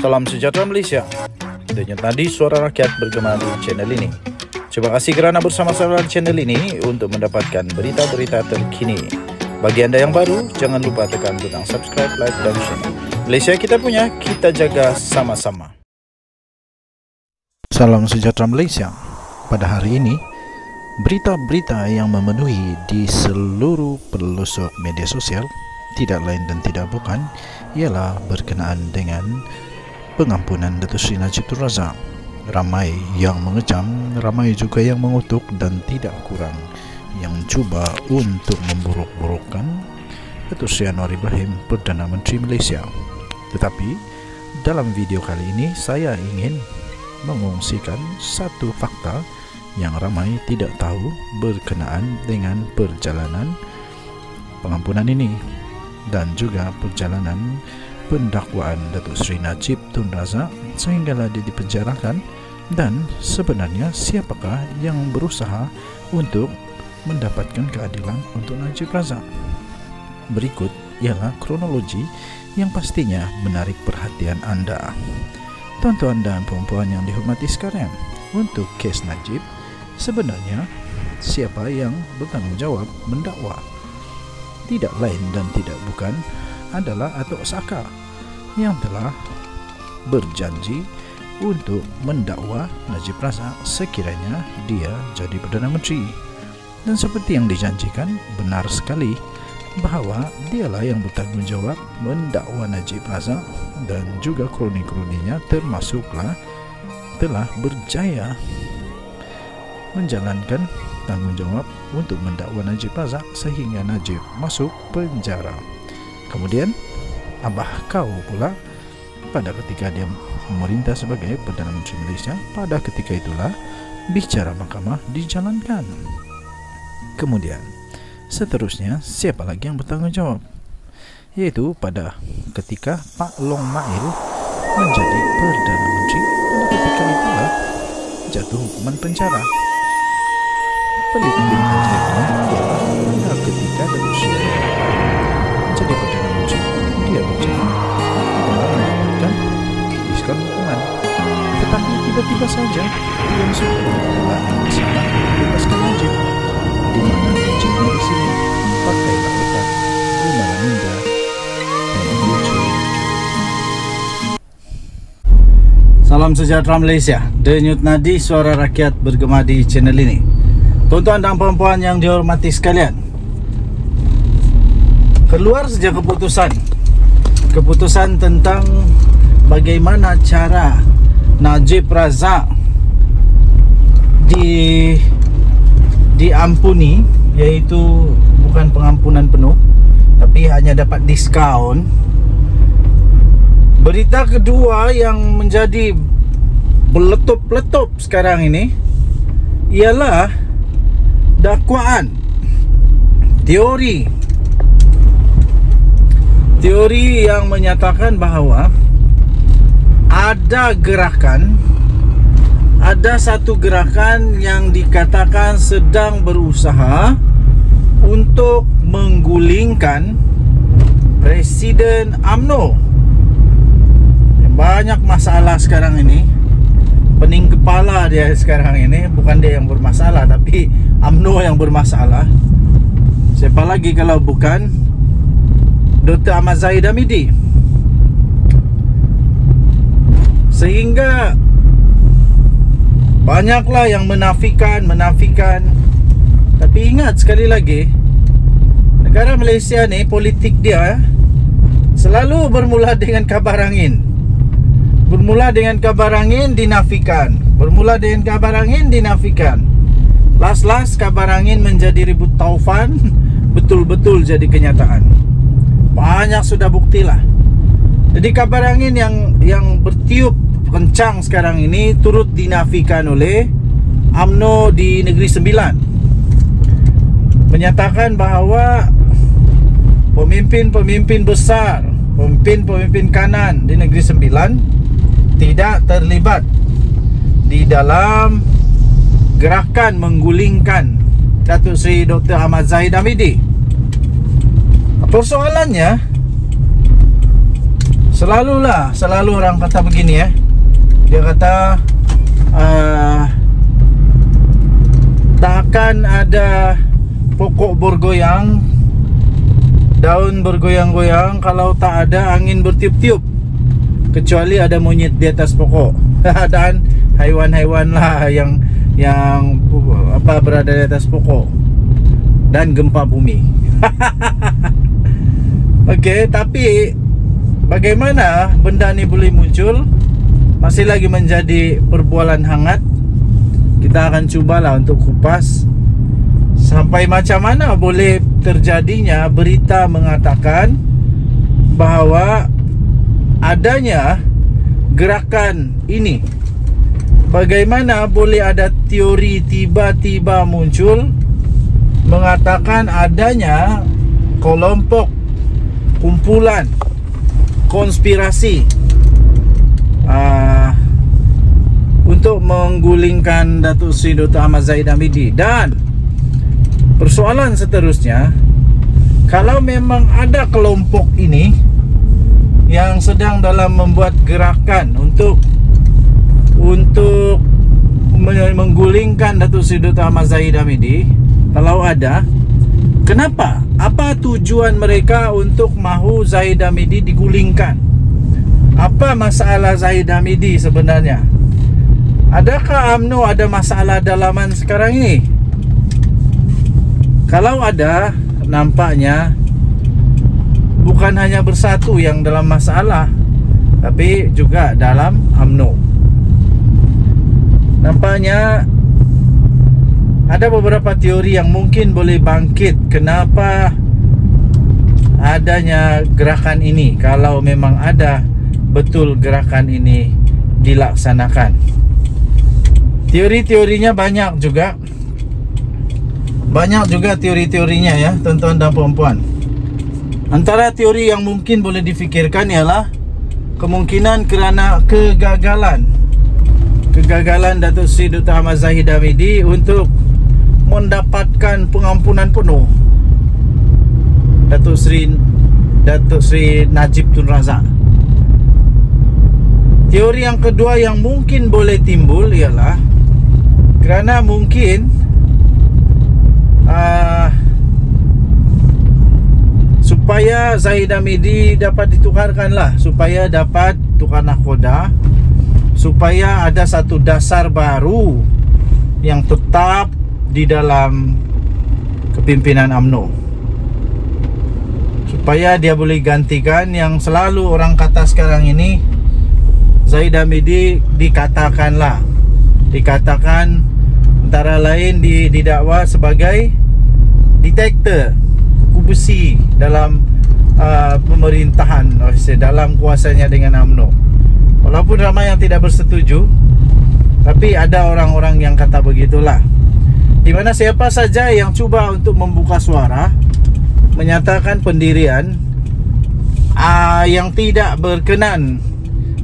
Salam sejahtera Malaysia. Denyut nadi suara rakyat bergema di channel ini. Terima kasih kerana bersama-sama di channel ini untuk mendapatkan berita-berita terkini. Bagi anda yang baru, jangan lupa tekan butang subscribe, like dan share. Malaysia kita punya, kita jaga sama-sama. Salam sejahtera Malaysia. Pada hari ini, berita-berita yang memenuhi di seluruh pelosok media sosial tidak lain dan tidak bukan ialah berkenaan dengan pengampunan Datuk Seri Najib Tun Razak. Ramai yang mengecam, ramai juga yang mengutuk dan tidak kurang yang cuba untuk memburuk-burukkan Datuk Seri Anwar Ibrahim, Perdana Menteri Malaysia. Tetapi dalam video kali ini saya ingin mengungsikan satu fakta yang ramai tidak tahu berkenaan dengan perjalanan pengampunan ini dan juga perjalanan pendakwaan Datuk Seri Najib Tun Razak sehinggalah dia dipenjarakan, dan sebenarnya siapakah yang berusaha untuk mendapatkan keadilan untuk Najib Razak. Berikut ialah kronologi yang pastinya menarik perhatian anda. Tuan-tuan dan puan-puan yang dihormati sekalian, untuk kes Najib, sebenarnya siapa yang bertanggung jawab mendakwa? Tidak lain dan tidak bukan adalah Datuk Saka yang telah berjanji untuk mendakwa Najib Razak sekiranya dia jadi Perdana Menteri. Dan seperti yang dijanjikan, benar sekali bahawa dialah yang bertanggung jawab mendakwa Najib Razak, dan juga kroni-kroninya termasuklah telah berjaya menjalankan tanggung jawab untuk mendakwa Najib Razak sehingga Najib masuk penjara. Kemudian Abah Kau pula pada ketika dia memerintah sebagai Perdana Menteri Malaysia, pada ketika itulah bicara mahkamah dijalankan. Kemudian seterusnya siapa lagi yang bertanggung jawab? Yaitu pada ketika Pak Long Mail menjadi Perdana Menteri, pada ketika itulah jatuh hukuman penjara. Pelik-pelik adalah pada ketika Datuk Seri menjadi Perdana Menteri, dia berjanji mendapatkan diskon hukuman, tetapi tiba-tiba saja dia sudah salah bebaskan Najib. Di mana Najibnya di sini pakailah otak, gunakan indah dan lucu. Salam sejahtera Malaysia. Denyut nadi suara rakyat bergema di channel ini. Tuan-tuan dan puan-puan yang dihormati sekalian, keluar saja keputusan tentang bagaimana cara Najib Razak diampuni, yaitu bukan pengampunan penuh tapi hanya dapat diskaun. Berita kedua yang menjadi meletup-letup sekarang ini ialah dakwaan, teori yang menyatakan bahawa ada satu gerakan yang dikatakan sedang berusaha untuk menggulingkan Presiden UMNO. Banyak masalah sekarang ini. Pening kepala dia sekarang ini. Bukan dia yang bermasalah, tapi UMNO yang bermasalah. Siapa lagi kalau bukan Dr. Ahmad Zahid Hamidi. Sehingga banyaklah yang menafikan. Tapi ingat sekali lagi, negara Malaysia ni politik dia selalu bermula dengan kabar angin. Dinafikan. Last kabar angin menjadi ribut taufan, betul-betul jadi kenyataan. Banyak sudah buktilah. Jadi kabar angin yang bertiup kencang sekarang ini turut dinafikan oleh UMNO di Negeri Sembilan. Menyatakan bahawa pemimpin besar, pemimpin kanan di Negeri Sembilan tidak terlibat di dalam gerakan menggulingkan Datuk Seri Dr. Ahmad Zahid Hamidi. Persoalannya, Selalu orang kata begini ya. Dia kata takkan ada pokok bergoyang, daun bergoyang-goyang kalau tak ada angin bertiup-tiup, kecuali ada monyet di atas pokok dan haiwan-haiwan lah yang berada di atas pokok, dan gempa bumi. Okey, tapi bagaimana benda ni boleh muncul? Masih lagi menjadi perbualan hangat. Kita akan cubalah untuk kupas sampai macam mana boleh terjadinya berita mengatakan bahawa adanya gerakan ini. Bagaimana boleh ada teori tiba-tiba muncul mengatakan adanya kelompok, kumpulan konspirasi untuk menggulingkan Datuk Seri Dr. Ahmad Zahid Hamidi. Dan persoalan seterusnya, kalau memang ada kelompok ini yang sedang dalam membuat gerakan untuk menggulingkan Datuk Seri Dr. Ahmad Zahid Hamidi, kalau ada, kenapa? Apa tujuan mereka untuk mahu Zahid Hamidi digulingkan? Apa masalah Zahid Hamidi sebenarnya? Adakah UMNO ada masalah dalaman sekarang ini? Kalau ada, nampaknya bukan hanya bersatu yang dalam masalah, tapi juga dalam UMNO. Nampaknya ada beberapa teori yang mungkin boleh bangkit kenapa adanya gerakan ini, kalau memang ada betul gerakan ini dilaksanakan. Teori-teorinya banyak juga. Banyak juga teori-teorinya ya, tuan-tuan dan puan-puan. Antara teori yang mungkin boleh difikirkan ialah kemungkinan kerana kegagalan Datuk Seri Dr. Ahmad Zahid Hamidi untuk mendapatkan pengampunan penuh Datuk Seri Najib Tun Razak. Teori yang kedua yang mungkin boleh timbul ialah kerana mungkin supaya Zahid Hamidi dapat ditukarkanlah, supaya dapat tukar nahkoda, supaya ada satu dasar baru yang tetap di dalam kepimpinan UMNO, supaya dia boleh gantikan yang selalu orang kata sekarang ini. Zahid Hamidi dikatakan antara lain didakwa sebagai detektor kuku besi dalam pemerintahan, dalam kuasanya dengan UMNO. Walaupun ramai yang tidak bersetuju, tapi ada orang-orang yang kata begitulah. Di mana siapa saja yang cuba untuk membuka suara, menyatakan pendirian yang tidak berkenan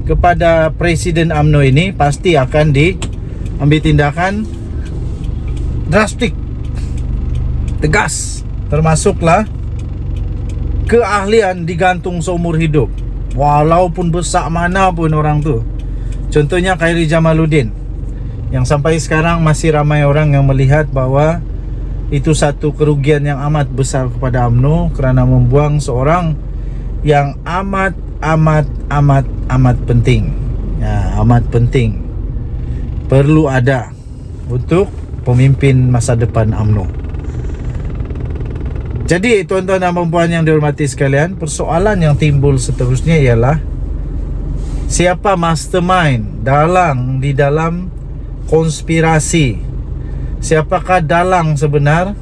kepada Presiden UMNO ini, pasti akan diambil tindakan drastik, tegas. Termasuklah keahlian digantung seumur hidup, walaupun besar mana pun orang tu. Contohnya Khairi Jamaluddin, yang sampai sekarang masih ramai orang yang melihat bahawa itu satu kerugian yang amat besar kepada UMNO kerana membuang seorang yang amat penting. Ya, amat penting. Perlu ada untuk pemimpin masa depan UMNO. Jadi tuan-tuan dan puan-puan yang dihormati sekalian, persoalan yang timbul seterusnya ialah siapa mastermind di dalam konspirasi. Siapakah dalang sebenar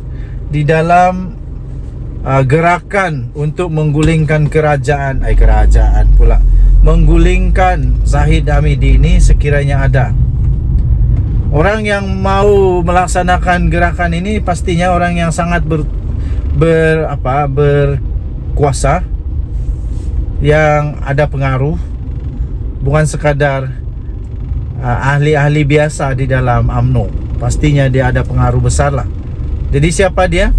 di dalam gerakan untuk menggulingkan menggulingkan Zahid Hamidi ini sekiranya ada. Orang yang mau melaksanakan gerakan ini pastinya orang yang sangat berkuasa, yang ada pengaruh, bukan sekadar ahli-ahli biasa di dalam UMNO. Pastinya dia ada pengaruh besar lah. Jadi siapa dia?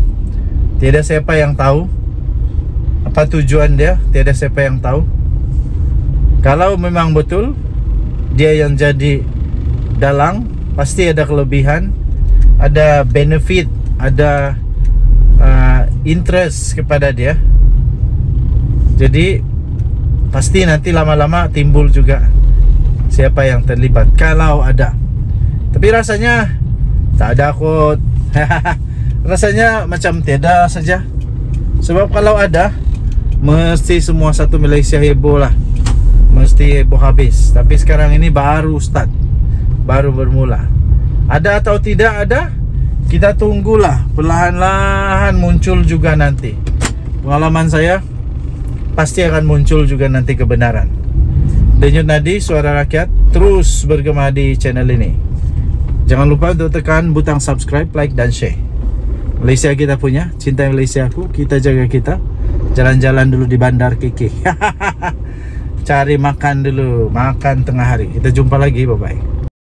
Tiada siapa yang tahu. Apa tujuan dia? Tiada siapa yang tahu. Kalau memang betul dia yang jadi dalang, pasti ada kelebihan, ada benefit, ada interest kepada dia. Jadi pasti nanti lama-lama timbul juga siapa yang terlibat kalau ada. Tapi rasanya tak ada kot. Rasanya macam tiada saja. Sebab kalau ada, mesti semua satu Malaysia heboh lah, mesti heboh habis. Tapi sekarang ini baru start, baru bermula. Ada atau tidak ada, kita tunggulah. Perlahan-lahan muncul juga nanti. Pengalaman saya, pasti akan muncul juga nanti kebenaran. Denyut Nadi Suara Rakyat terus bergema di channel ini. Jangan lupa untuk tekan butang subscribe, like dan share. Malaysia kita punya, cinta Malaysia aku, kita jaga kita. Jalan-jalan dulu di Bandar KK. Cari makan dulu, makan tengah hari. Kita jumpa lagi, bye-bye.